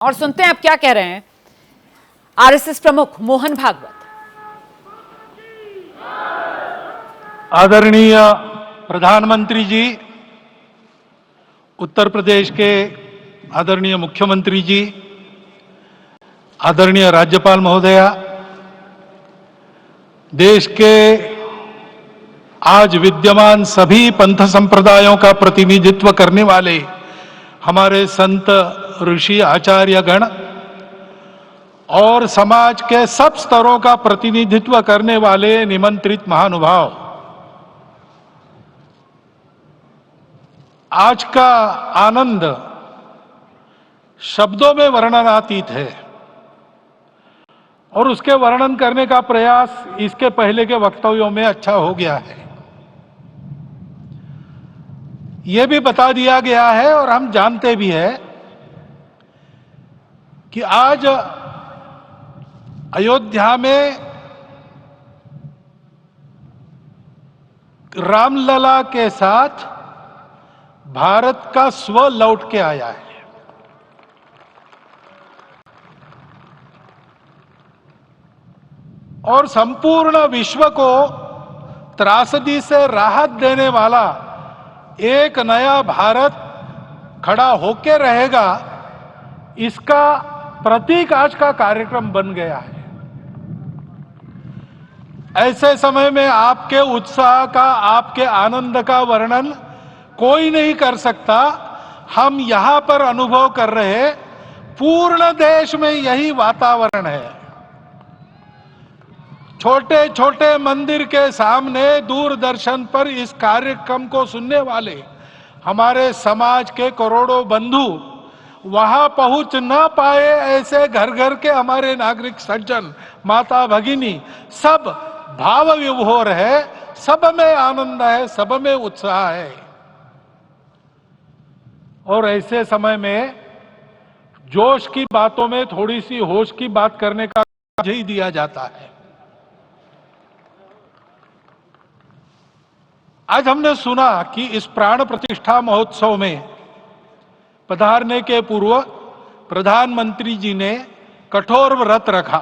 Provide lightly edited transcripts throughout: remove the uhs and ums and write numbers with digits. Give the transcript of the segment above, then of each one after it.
और सुनते हैं आप क्या कह रहे हैं आरएसएस प्रमुख मोहन भागवत। आदरणीय प्रधानमंत्री जी, उत्तर प्रदेश के आदरणीय मुख्यमंत्री जी, आदरणीय राज्यपाल महोदया, देश के आज विद्यमान सभी पंथ संप्रदायों का प्रतिनिधित्व करने वाले हमारे संत ऋषि आचार्य गण और समाज के सब स्तरों का प्रतिनिधित्व करने वाले निमंत्रित महानुभाव, आज का आनंद शब्दों में वर्णनातीत है और उसके वर्णन करने का प्रयास इसके पहले के वक्तव्यों में अच्छा हो गया है। यह भी बता दिया गया है और हम जानते भी हैं कि आज अयोध्या में रामलला के साथ भारत का स्व लौट के आया है। और संपूर्ण विश्व को त्रासदी से राहत देने वाला एक नया भारत खड़ा होके रहेगा, इसका प्रतीक आज का कार्यक्रम बन गया है। ऐसे समय में आपके उत्साह का, आपके आनंद का वर्णन कोई नहीं कर सकता। हम यहां पर अनुभव कर रहे, पूर्ण देश में यही वातावरण है। छोटे छोटे मंदिर के सामने दूरदर्शन पर इस कार्यक्रम को सुनने वाले हमारे समाज के करोड़ों बंधु वहां पहुंच ना पाए, ऐसे घर घर के हमारे नागरिक सज्जन, माता भगिनी सब भाव विभोर है, सब में आनंद है, सब में उत्साह है। और ऐसे समय में जोश की बातों में थोड़ी सी होश की बात करने का ही दिया जाता है। आज हमने सुना कि इस प्राण प्रतिष्ठा महोत्सव में पधारने के पूर्व प्रधानमंत्री जी ने कठोर व्रत रखा।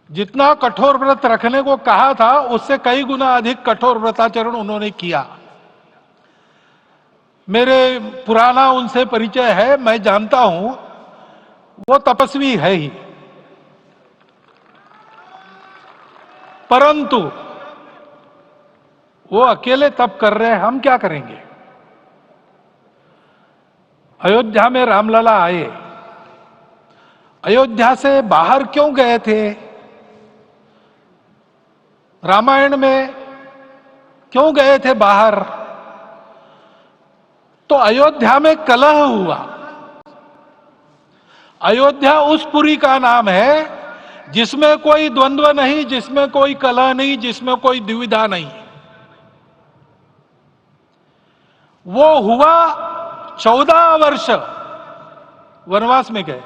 जितना कठोर व्रत रखने को कहा था, उससे कई गुना अधिक कठोर व्रताचरण उन्होंने किया। मेरे पुराना उनसे परिचय है, मैं जानता हूं वो तपस्वी है ही, परंतु वो अकेले तप कर रहे हैं, हम क्या करेंगे। अयोध्या में रामलला आए, अयोध्या से बाहर क्यों गए थे? रामायण में क्यों गए थे बाहर? तो अयोध्या में कलह हुआ। अयोध्या उस पुरी का नाम है जिसमें कोई द्वंद्व नहीं, जिसमें कोई कलह नहीं, जिसमें कोई दुविधा नहीं। वो हुआ 14 वर्ष वनवास में गए।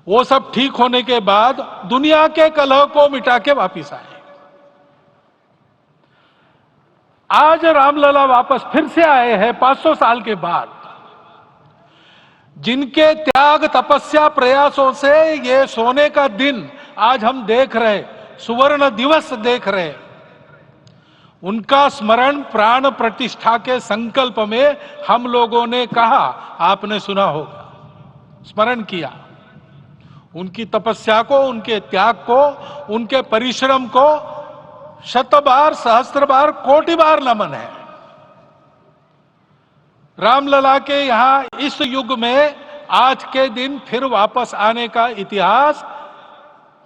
वो सब ठीक होने के बाद दुनिया के कलह को मिटा के वापिस आए। आज रामलला वापस फिर से आए हैं 500 साल के बाद। जिनके त्याग, तपस्या, प्रयासों से ये सोने का दिन आज हम देख रहे, सुवर्ण दिवस देख रहे, उनका स्मरण प्राण प्रतिष्ठा के संकल्प में हम लोगों ने कहा, आपने सुना होगा, स्मरण किया। उनकी तपस्या को, उनके त्याग को, उनके परिश्रम को शत बार, सहस्त्र बार, कोटि बार नमन है। रामलला के यहां इस युग में आज के दिन फिर वापस आने का इतिहास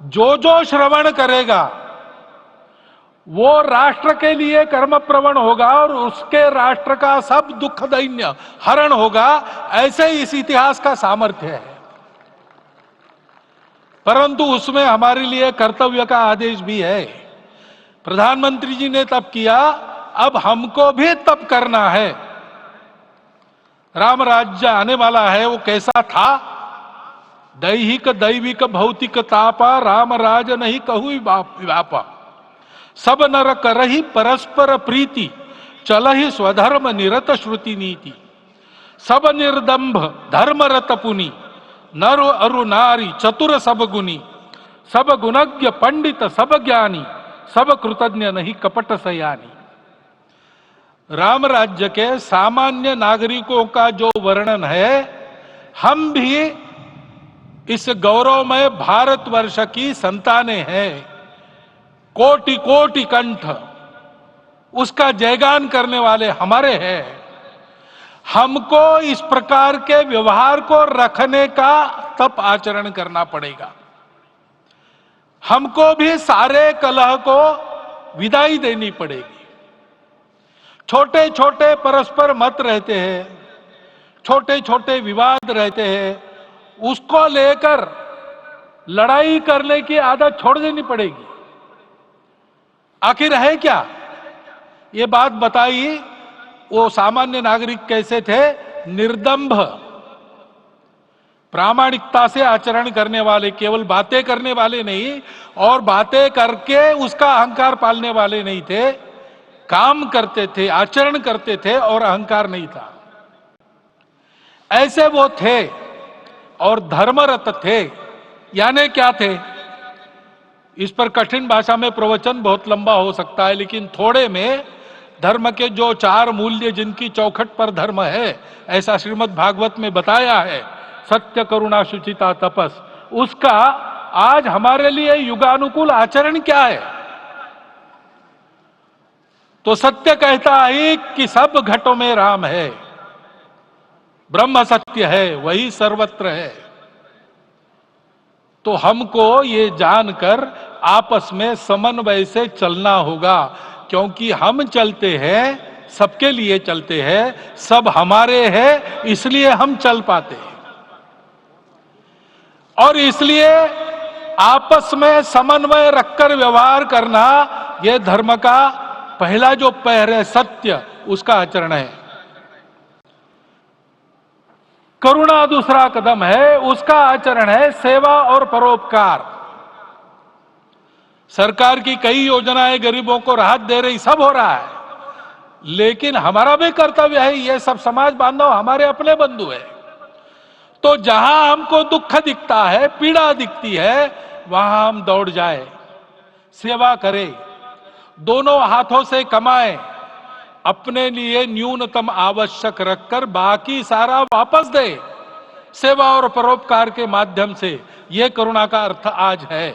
जो जो श्रवण करेगा वो राष्ट्र के लिए कर्म प्रवण होगा और उसके राष्ट्र का सब दुख दैन्य हरण होगा। ऐसे इस इतिहास का सामर्थ्य है। परंतु उसमें हमारे लिए कर्तव्य का आदेश भी है। प्रधानमंत्री जी ने तप किया, अब हमको भी तप करना है। राम राज्य आने वाला है, वो कैसा था? दैहिक दैविक भौतिक तापा, राम राज नहीं कहु व्यापा। सब नर करहि परस्पर प्रीति, चलहि स्वधर्म निरत श्रुति नीति। सब निर्दंभ धर्म रत पुनि, नर अरु नारी चतुर सब गुनी, सब गुणज्ञ पंडित सब ज्ञानी, सब कृतज्ञ नहीं कपट सयानी। राम राज्य के सामान्य नागरिकों का जो वर्णन है, हम भी इस गौरवमय भारतवर्ष की संतानें हैं। कोटि कोटि कंठ उसका जयगान करने वाले हमारे हैं। हमको इस प्रकार के व्यवहार को रखने का तप आचरण करना पड़ेगा। हमको भी सारे कलह को विदाई देनी पड़ेगी। छोटे छोटे परस्पर मत रहते हैं, छोटे छोटे विवाद रहते हैं, उसको लेकर लड़ाई करने की आदत छोड़ देनी पड़ेगी। आखिर है क्या? ये बात बताई, वो सामान्य नागरिक कैसे थे? निर्दंभ, प्रामाणिकता से आचरण करने वाले, केवल बातें करने वाले नहीं और बातें करके उसका अहंकार पालने वाले नहीं थे। काम करते थे, आचरण करते थे और अहंकार नहीं था, ऐसे वो थे। और धर्मरत थे, यानी क्या थे? इस पर कठिन भाषा में प्रवचन बहुत लंबा हो सकता है, लेकिन थोड़े में धर्म के जो 4 मूल्य जिनकी चौखट पर धर्म है, ऐसा श्रीमद् भागवत में बताया है, सत्य करुणा शुचिता तपस, उसका आज हमारे लिए युगानुकूल आचरण क्या है? तो सत्य कहता है कि सब घटों में राम है, ब्रह्म सत्य है, वही सर्वत्र है। तो हमको ये जानकर आपस में समन्वय से चलना होगा, क्योंकि हम चलते हैं, सबके लिए चलते हैं, सब हमारे हैं, इसलिए हम चल पाते हैं। और इसलिए आपस में समन्वय रखकर व्यवहार करना, यह धर्म का पहला जो पैर है, सत्य, उसका आचरण है। करुणा दूसरा कदम है, उसका आचरण है सेवा और परोपकार। सरकार की कई योजनाएं गरीबों को राहत दे रही, सब हो रहा है, लेकिन हमारा भी कर्तव्य है, ये सब समाज बांधव हमारे अपने बंधु है। तो जहां हमको दुख दिखता है, पीड़ा दिखती है, वहां हम दौड़ जाए, सेवा करें, दोनों हाथों से कमाएं, अपने लिए न्यूनतम आवश्यक रखकर बाकी सारा वापस दे, सेवा और परोपकार के माध्यम से। यह करुणा का अर्थ आज है।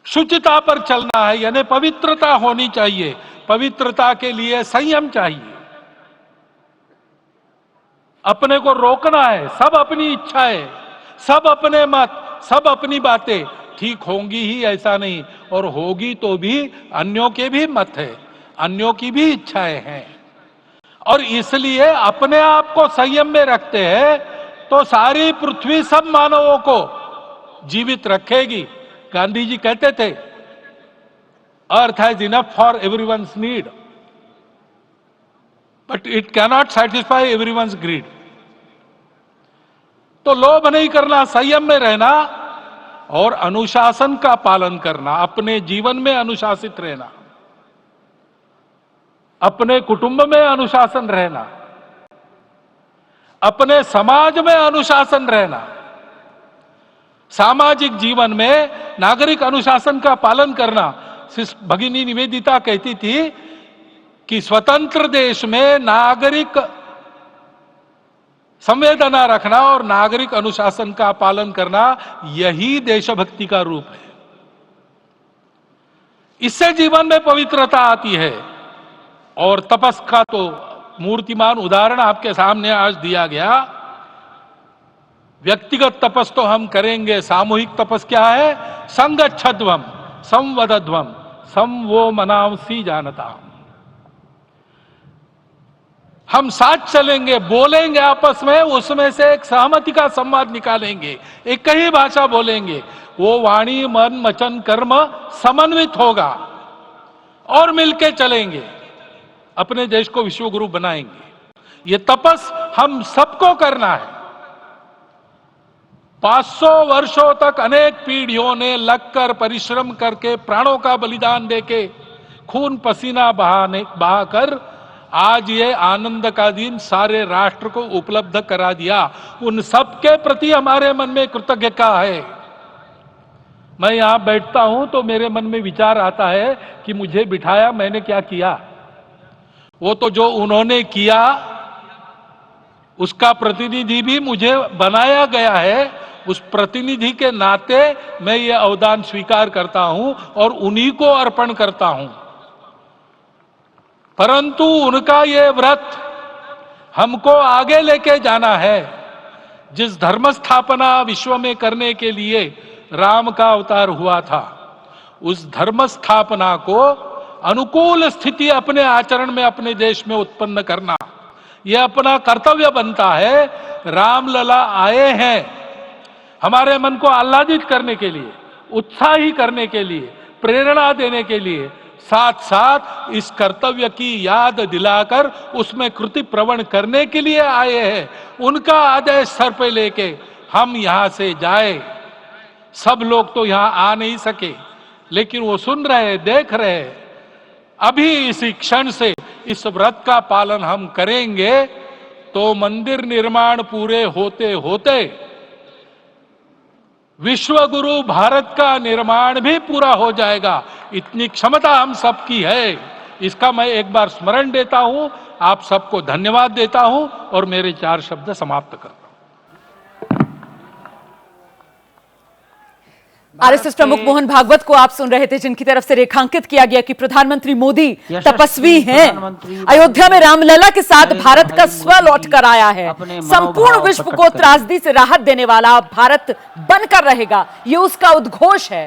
शुचिता पर चलना है, यानी पवित्रता होनी चाहिए। पवित्रता के लिए संयम चाहिए, अपने को रोकना है। सब अपनी इच्छाएं, सब अपने मत, सब अपनी बातें ठीक होंगी ही ऐसा नहीं, और होगी तो भी अन्यों के भी मत है, अन्यों की भी इच्छाएं हैं। और इसलिए अपने आप को संयम में रखते हैं तो सारी पृथ्वी सब मानवों को जीवित रखेगी। गांधी जी कहते थे, earth has enough for everyone's need, but it cannot satisfy everyone's greed. तो लोभ नहीं करना, संयम में रहना और अनुशासन का पालन करना, अपने जीवन में अनुशासित रहना, अपने कुटुंब में अनुशासन रहना, अपने समाज में अनुशासन रहना। सामाजिक जीवन में नागरिक अनुशासन का पालन करना। भगिनी निवेदिता कहती थी कि स्वतंत्र देश में नागरिक संवेदना रखना और नागरिक अनुशासन का पालन करना, यही देशभक्ति का रूप है। इससे जीवन में पवित्रता आती है। और तपस का तो मूर्तिमान उदाहरण आपके सामने आज दिया गया। व्यक्तिगत तपस तो हम करेंगे, सामूहिक तपस क्या है? संगच्छध्वम संवदध्वम सम वो मनांसी जानता। हम साथ चलेंगे, बोलेंगे आपस में, उसमें से एक सहमति का संवाद निकालेंगे, एक ही भाषा बोलेंगे, वो वाणी मन वचन कर्म समन्वित होगा और मिलके चलेंगे, अपने देश को विश्व गुरु बनाएंगे। ये तपस हम सबको करना है। 500 वर्षों तक अनेक पीढ़ियों ने लगकर परिश्रम करके प्राणों का बलिदान देके खून पसीना बहाकर आज ये आनंद का दिन सारे राष्ट्र को उपलब्ध करा दिया। उन सबके प्रति हमारे मन में कृतज्ञता है। मैं यहां बैठता हूं तो मेरे मन में विचार आता है कि मुझे बिठाया, मैंने क्या किया। वो तो जो उन्होंने किया उसका प्रतिनिधि भी मुझे बनाया गया है। उस प्रतिनिधि के नाते मैं ये अवदान स्वीकार करता हूं और उन्हीं को अर्पण करता हूं। परंतु उनका ये व्रत हमको आगे लेके जाना है। जिस धर्म स्थापना विश्व में करने के लिए राम का अवतार हुआ था, उस धर्म स्थापना को अनुकूल स्थिति अपने आचरण में अपने देश में उत्पन्न करना, यह अपना कर्तव्य बनता है। रामलला आए हैं हमारे मन को आह्लादित करने के लिए, उत्साही करने के लिए, प्रेरणा देने के लिए, साथ साथ इस कर्तव्य की याद दिलाकर उसमें कृति प्रवण करने के लिए आए हैं। उनका आदेश सर पे लेके हम यहां से जाए। सब लोग तो यहां आ नहीं सके, लेकिन वो सुन रहे, देख रहे। अभी इसी क्षण से इस व्रत का पालन हम करेंगे तो मंदिर निर्माण पूरे होते होते विश्व गुरु भारत का निर्माण भी पूरा हो जाएगा। इतनी क्षमता हम सबकी है। इसका मैं एक बार स्मरण देता हूं, आप सबको धन्यवाद देता हूं और मेरे 4 शब्द समाप्त करता हूं। आरएसएस प्रमुख मोहन भागवत को आप सुन रहे थे, जिनकी तरफ से रेखांकित किया गया कि प्रधानमंत्री मोदी तपस्वी हैं। अयोध्या में रामलला के साथ भारत का स्व लौट कर आया है। संपूर्ण विश्व को त्रासदी से राहत देने वाला भारत बनकर रहेगा, ये उसका उद्घोष है।